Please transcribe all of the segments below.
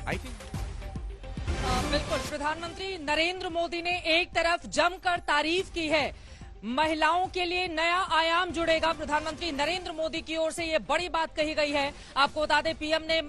I think बिल्कुल, प्रधानमंत्री नरेंद्र मोदी ने एक तरफ जमकर तारीफ की है, महिलाओं के लिए नया आयाम जुड़ेगा। प्रधानमंत्री नरेंद्र मोदी की ओर से ये बड़ी बात कही गई है। आपको बता दें, पीएम ने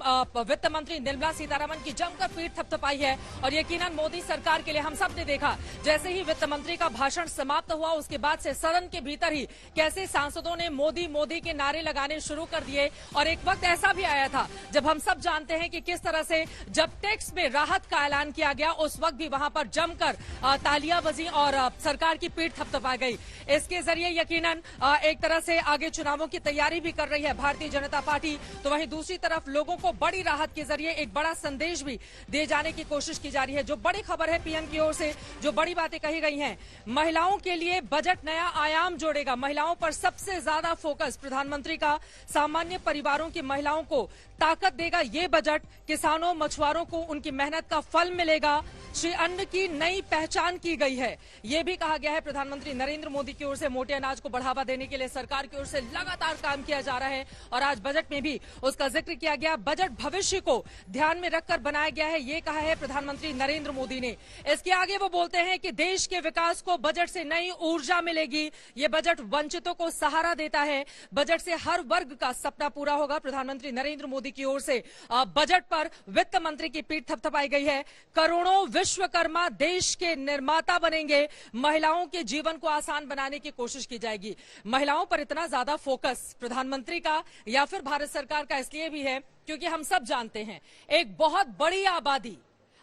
वित्त मंत्री निर्मला सीतारमण की जमकर पीठ थपथपाई है और यकीनन मोदी सरकार के लिए हम सब ने देखा, जैसे ही वित्त मंत्री का भाषण समाप्त हुआ उसके बाद से सदन के भीतर ही कैसे सांसदों ने मोदी मोदी के नारे लगाने शुरू कर दिए। और एक वक्त ऐसा भी आया था जब हम सब जानते हैं कि किस तरह से जब टैक्स में राहत का ऐलान किया गया उस वक्त भी वहां पर जमकर तालियां बजी और सरकार की पीठ थपथपाई गई। इसके जरिए यकीनन एक तरह से आगे चुनावों की तैयारी भी कर रही है भारतीय जनता पार्टी, तो वहीं दूसरी तरफ लोगों को बड़ी राहत के जरिए एक बड़ा संदेश भी दिए जाने की कोशिश की जा रही है। जो बड़ी खबर है पीएम की ओर से, जो बड़ी बातें कही गई हैं, महिलाओं के लिए बजट नया आयाम जोड़ेगा। महिलाओं पर सबसे ज्यादा फोकस प्रधानमंत्री का, सामान्य परिवारों की महिलाओं को ताकत देगा ये बजट। किसानों मछुआरों को उनकी मेहनत का फल मिलेगा। श्री अन्न की नई पहचान की गई है, ये भी कहा गया है। प्रधानमंत्री नरेंद्र मोदी की ओर से मोटे अनाज को बढ़ावा देने के लिए सरकार की ओर से लगातार काम किया जा रहा है और आज बजट में भी उसका जिक्र किया गया। बजट भविष्य को ध्यान में रखकर बनाया गया है, ये कहा है प्रधानमंत्री नरेंद्र मोदी ने। इसके आगे वो बोलते हैं कि देश के विकास को बजट से नई ऊर्जा मिलेगी। ये बजट वंचितों को सहारा देता है, बजट से हर वर्ग का सपना पूरा होगा। प्रधानमंत्री नरेंद्र मोदी की ओर से बजट पर वित्त मंत्री की पीठ थपथपाई गई है। करोड़ों विश्वकर्मा देश के निर्माता बनेंगे, महिलाओं के जीवन को आसान बनाने की कोशिश की जाएगी। महिलाओं पर इतना ज्यादा फोकस प्रधानमंत्री का या फिर भारत सरकार का इसलिए भी है क्योंकि हम सब जानते हैं एक बहुत बड़ी आबादी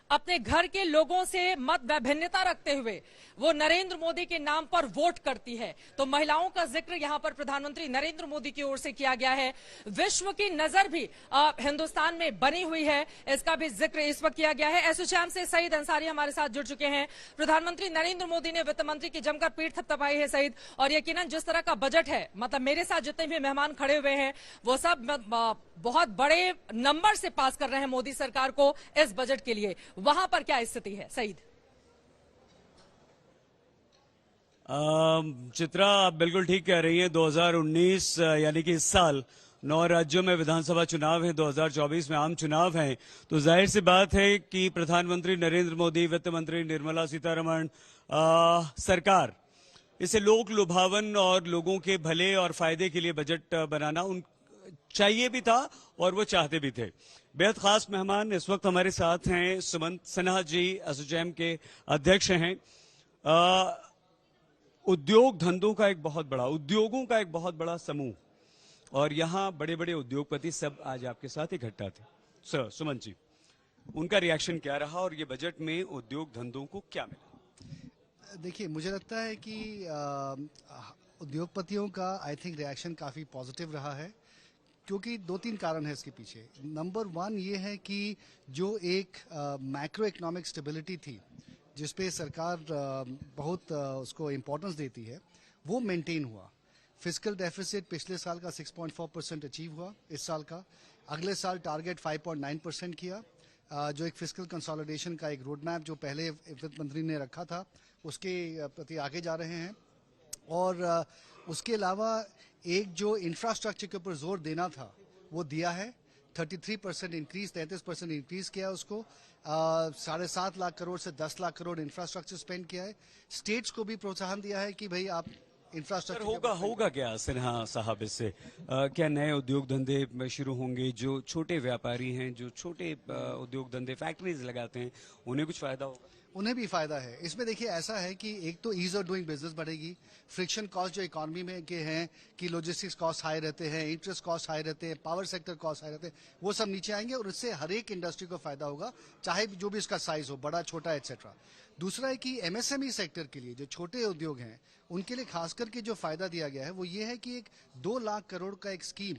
अपने घर के लोगों से मत भिन्नता रखते हुए वो नरेंद्र मोदी के नाम पर वोट करती है, तो महिलाओं का जिक्र यहां पर प्रधानमंत्री नरेंद्र मोदी की ओर से किया गया है। विश्व की नजर भी हिंदुस्तान में बनी हुई है, इसका भी जिक्र इस वक्त किया गया है। एसोचैम से सईद अंसारी हमारे साथ जुड़ चुके हैं। प्रधानमंत्री नरेंद्र मोदी ने वित्त मंत्री की जमकर पीठ थपथपाई है सईद, और यकीनन जिस तरह का बजट है, मतलब मेरे साथ जितने भी मेहमान खड़े हुए हैं वो सब बहुत बड़े नंबर से पास कर रहे हैं मोदी सरकार को इस बजट के लिए। वहां पर क्या स्थिति है सईद? चित्रा, आप बिल्कुल ठीक कह रही हैं। 2019 यानी कि इस साल 9 राज्यों में विधानसभा चुनाव है, 2024 में आम चुनाव है, तो जाहिर सी बात है कि प्रधानमंत्री नरेंद्र मोदी, वित्त मंत्री निर्मला सीतारमण सरकार, इसे लोक लुभावन और लोगों के भले और फायदे के लिए बजट बनाना उन चाहिए भी था और वो चाहते भी थे। बेहद खास मेहमान इस वक्त हमारे साथ हैं। सुमंत सिन्हा जी एसोचैम के अध्यक्ष हैं। उद्योग धंधों का उद्योगों का एक बहुत बड़ा समूह, और यहाँ बड़े बड़े उद्योगपति सब आज आपके साथ इकट्ठा थे। सर सुमंत जी, उनका रिएक्शन क्या रहा और ये बजट में उद्योग धंधों को क्या मिला? देखिए, मुझे लगता है कि उद्योगपतियों का आई थिंक रिएक्शन काफ़ी पॉजिटिव रहा है, क्योंकि 2-3 कारण है इसके पीछे। नंबर 1 ये है कि जो एक मैक्रो इकोनॉमिक स्टेबिलिटी थी जिसपे सरकार बहुत उसको इम्पोर्टेंस देती है, वो मेंटेन हुआ। फिस्कल डेफिसिट पिछले साल का 6.4% अचीव हुआ, इस साल का। अगले साल टारगेट 5.9% किया। जो एक फिस्कल कंसोलिडेशन का एक रोड मैप जो पहले वित्त मंत्री ने रखा था उसके प्रति आगे जा रहे हैं। और उसके अलावा एक जो इंफ्रास्ट्रक्चर के ऊपर जोर देना था वो दिया है। 33% इंक्रीज, 33% इंक्रीज किया उसको। 7.5 लाख करोड़ से 10 लाख करोड़ इंफ्रास्ट्रक्चर स्पेंड किया है। स्टेट्स को भी प्रोत्साहन दिया है कि भाई आप इंफ्रास्ट्रक्चर होगा क्या सिन्हा साहब इससे? क्या नए उद्योग धंधे शुरू होंगे? जो छोटे व्यापारी हैं, जो छोटे उद्योग धंधे फैक्ट्रीज लगाते हैं, उन्हें कुछ फायदा होगा? उन्हें भी फायदा है। इसमें देखिए ऐसा है कि एक तो ईज ऑफ डूइंग बिजनेस बढ़ेगी। फ्रिक्शन कॉस्ट जो इकोनॉमी में के हैं कि लॉजिस्टिक्स कॉस्ट हाई रहते हैं, इंटरेस्ट कॉस्ट हाई रहते हैं, पावर सेक्टर कॉस्ट हाई रहते हैं, वो सब नीचे आएंगे और इससे हर एक इंडस्ट्री को फायदा होगा, चाहे जो भी इसका साइज हो, बड़ा छोटा एक्सेट्रा। दूसरा है कि एमएसएमई सेक्टर के लिए, जो छोटे उद्योग हैं, उनके लिए खास करके जो फायदा दिया गया है वो ये है कि एक 2 लाख करोड़ का एक स्कीम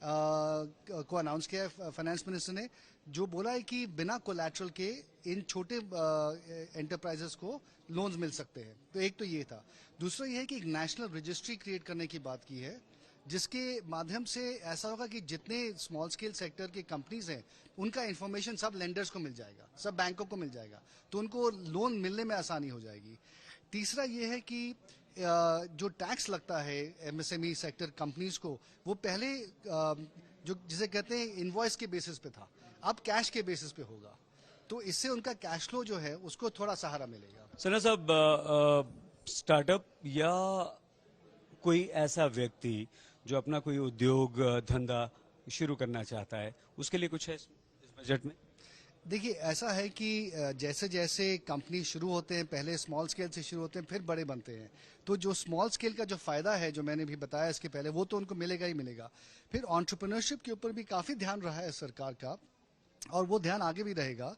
को अनाउंस किया है फाइनेंस मिनिस्टर ने, जो बोला है कि बिना कोलैटरल के इन छोटे एंटरप्राइजेस को लोन्स मिल सकते हैं। तो एक तो ये था। दूसरा ये है कि एक नेशनल रजिस्ट्री क्रिएट करने की बात की है, जिसके माध्यम से ऐसा होगा कि जितने स्मॉल स्केल सेक्टर की कंपनीज हैं उनका इंफॉर्मेशन सब लेंडर्स को मिल जाएगा, सब बैंकों को मिल जाएगा, तो उनको लोन मिलने में आसानी हो जाएगी। तीसरा ये है कि जो टैक्स लगता है एमएसएमई सेक्टर कंपनीज को, वो पहले जो जिसे कहते हैं इनवॉइस के बेसिस पे था, अब कैश के बेसिस पे होगा। तो इससे उनका कैश फ्लो जो है उसको थोड़ा सहारा मिलेगा। सना साहब, स्टार्टअप या कोई ऐसा व्यक्ति जो अपना कोई उद्योग धंधा शुरू करना चाहता है, उसके लिए कुछ है इस बजट में? देखिए, ऐसा है कि जैसे जैसे कंपनी शुरू होते हैं, पहले स्मॉल स्केल से शुरू होते हैं, फिर बड़े बनते हैं। तो जो स्मॉल स्केल का जो फायदा है, जो मैंने भी बताया इसके पहले, वो तो उनको मिलेगा ही मिलेगा। फिर एंटरप्रेन्योरशिप के ऊपर भी काफी ध्यान रहा है सरकार का, और वो ध्यान आगे भी रहेगा।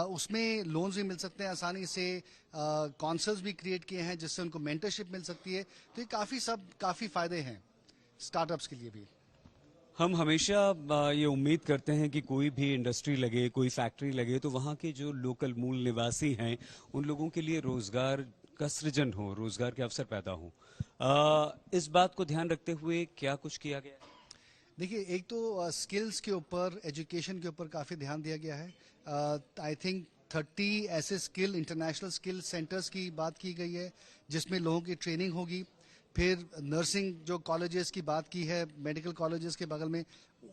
उसमें लोन्स भी मिल सकते हैं आसानी से, काउंसिल्स भी क्रिएट किए हैं जिससे उनको मेंटरशिप मिल सकती है। तो ये काफी फायदे हैं स्टार्टअप्स के लिए भी। हम हमेशा ये उम्मीद करते हैं कि कोई भी इंडस्ट्री लगे, कोई फैक्ट्री लगे, तो वहाँ के जो लोकल मूल निवासी हैं उन लोगों के लिए रोजगार का सृजन हो, रोजगार के अवसर पैदा हो। इस बात को ध्यान रखते हुए क्या कुछ किया गया है? देखिए, एक तो स्किल्स के ऊपर, एजुकेशन के ऊपर काफ़ी ध्यान दिया गया है। आई थिंक 30 ऐसे इंटरनेशनल स्किल सेंटर्स की बात की गई है जिसमें लोगों की ट्रेनिंग होगी। फिर नर्सिंग जो कॉलेजेस की बात की है, मेडिकल कॉलेजेस के बगल में,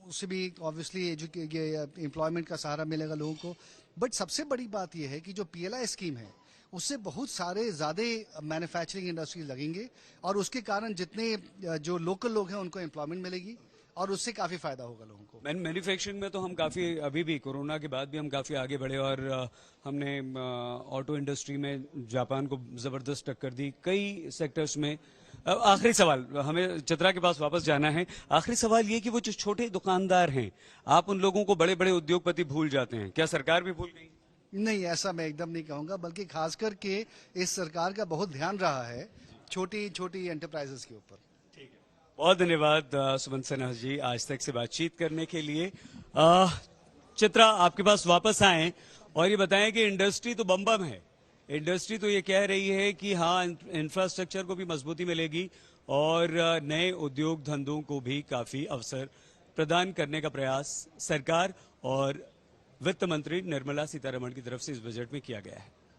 उससे भी ऑब्वियसली एम्प्लॉयमेंट का सहारा मिलेगा लोगों को। बट सबसे बड़ी बात यह है कि जो PLI स्कीम है उससे बहुत सारे ज़्यादा मैन्युफैक्चरिंग इंडस्ट्रीज लगेंगे, और उसके कारण जितने जो लोकल लोग हैं उनको एम्प्लॉयमेंट मिलेगी, और उससे काफी फायदा होगा लोगों को। मैन्युफैक्चरिंग में तो हम काफी, अभी भी कोरोना के बाद भी हम काफी आगे बढ़े, और हमने ऑटो इंडस्ट्री में जापान को जबरदस्त टक्कर दी कई सेक्टर्स में। आखिरी सवाल, हमें चित्रा के पास वापस जाना है। आखिरी सवाल ये कि वो जो छोटे दुकानदार हैं, आप उन लोगों को बड़े बड़े उद्योगपति भूल जाते हैं, क्या सरकार भी भूल गई? नहीं, ऐसा मैं एकदम नहीं कहूंगा, बल्कि खास करके इस सरकार का बहुत ध्यान रहा है छोटी छोटी एंटरप्राइजेस के ऊपर। बहुत धन्यवाद सुमंत सिन्हा जी, आज तक से बातचीत करने के लिए। चित्रा, आपके पास वापस आए और ये बताएं कि इंडस्ट्री तो बम बम है, इंडस्ट्री तो ये कह रही है कि हाँ, इंफ्रास्ट्रक्चर को भी मजबूती मिलेगी और नए उद्योग धंधों को भी काफी अवसर प्रदान करने का प्रयास सरकार और वित्त मंत्री निर्मला सीतारमण की तरफ से इस बजट में किया गया है।